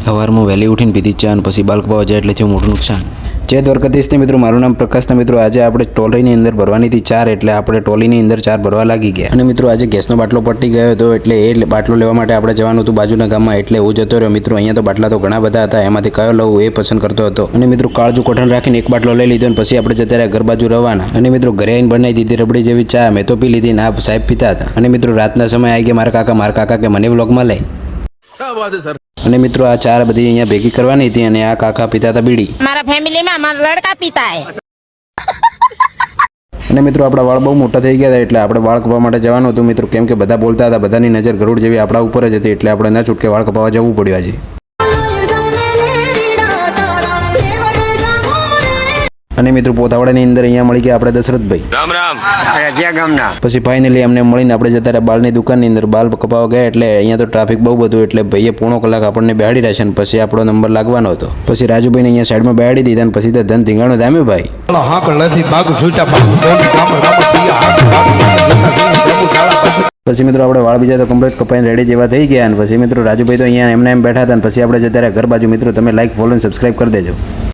સવારમાં વહેલી ઉઠીને પીધી ચા અને પછી બાલ કપાવા જાય એટલે થયું મોટું નુકસાન। જય દ્વારકાધીશને મિત્રો, મારું નામ પ્રકાશના મિત્રો। આજે આપણે ટોલીની અંદર ભરવાની હતી ચાર, એટલે આપણે ટોલીની અંદર ચાર ભરવા લાગી ગયા। અને મિત્રો આજે ગેસનો બાટલો પટી ગયો હતો, એટલે એ બાટલો લેવા માટે આપણે જવાનું હતું બાજુના ગામમાં, એટલે હું જતો રહ્યો। મિત્રો અહીંયા તો બાટલા તો ઘણા બધા હતા, એમાંથી કયો લઉં એ પસંદ કરતો હતો। અને મિત્રો કાળજુ કોઠણ રાખીને એક બાટલો લઈ લીધો અને પછી આપણે જતા રહ્યા ઘર બાજુ રવાના। અને મિત્રો ઘરે આવીને બનાવી દીધી રબડી જેવી ચા। મેં તો પી લીધી, ના સાહેબ પીતા હતા। અને મિત્રો રાતના સમય આવી ગયા મારા કાકા કે મને વ્લોગમાં લઈ। અને મિત્રો આ ચાર બધી અહીંયા ભેગી કરવાની હતી અને આ કાકા પીતા હતા બીડી। મારા ફેમિલીમાં મારા લડકા પીતા હે। અને મિત્રો આપણા વાળ બહુ મોટા થઈ ગયા હતા, એટલે આપણે વાળ કપાવવા માટે જવાનું હતું મિત્રો, કેમ કે બધા બોલતા હતા, બધાની નજર ગરુડ જેવી આપણા ઉપર જ હતી, એટલે આપણે ના છૂટકે વાળ કપાવવા જવું પડ્યું આજે। અને મિત્રો પોતાવાડાની અંદર અહીંયા મળી ગયા આપણે દશરથભાઈ। રામ રામ। ક્યાં ગામના? પછી ફાઇનલી અમને મળીને આપણે જતા રહ્યા બાલની દુકાનની અંદર બાલ કપાવવા ગયા। એટલે અહીંયા તો ટ્રાફિક બહુ બધું, એટલે ભાઈએ પોણો કલાક આપણને બેહાડી રહેશે અને પછી આપણો નંબર લાગવાનો હતો। પછી રાજુભાઈને અહીંયા સાઈડમાં બેહાડી દીધા અને પછી તો ધન ધીંગાણો ધામે ભાઈ। પછી મિત્રો આપણે વાળ બીજા તો કમ્પ્લીટ કપાઈને રેડી જેવા થઈ ગયા અને પછી મિત્રો રાજુભાઈ તો અહીંયા એમને એમ બેઠા હતા અને પછી આપણે જતા રહ્યા ઘર બાજુ। મિત્રો તમે લાઈક, ફોલો અને સબસ્ક્રાઈબ કરી દેજો।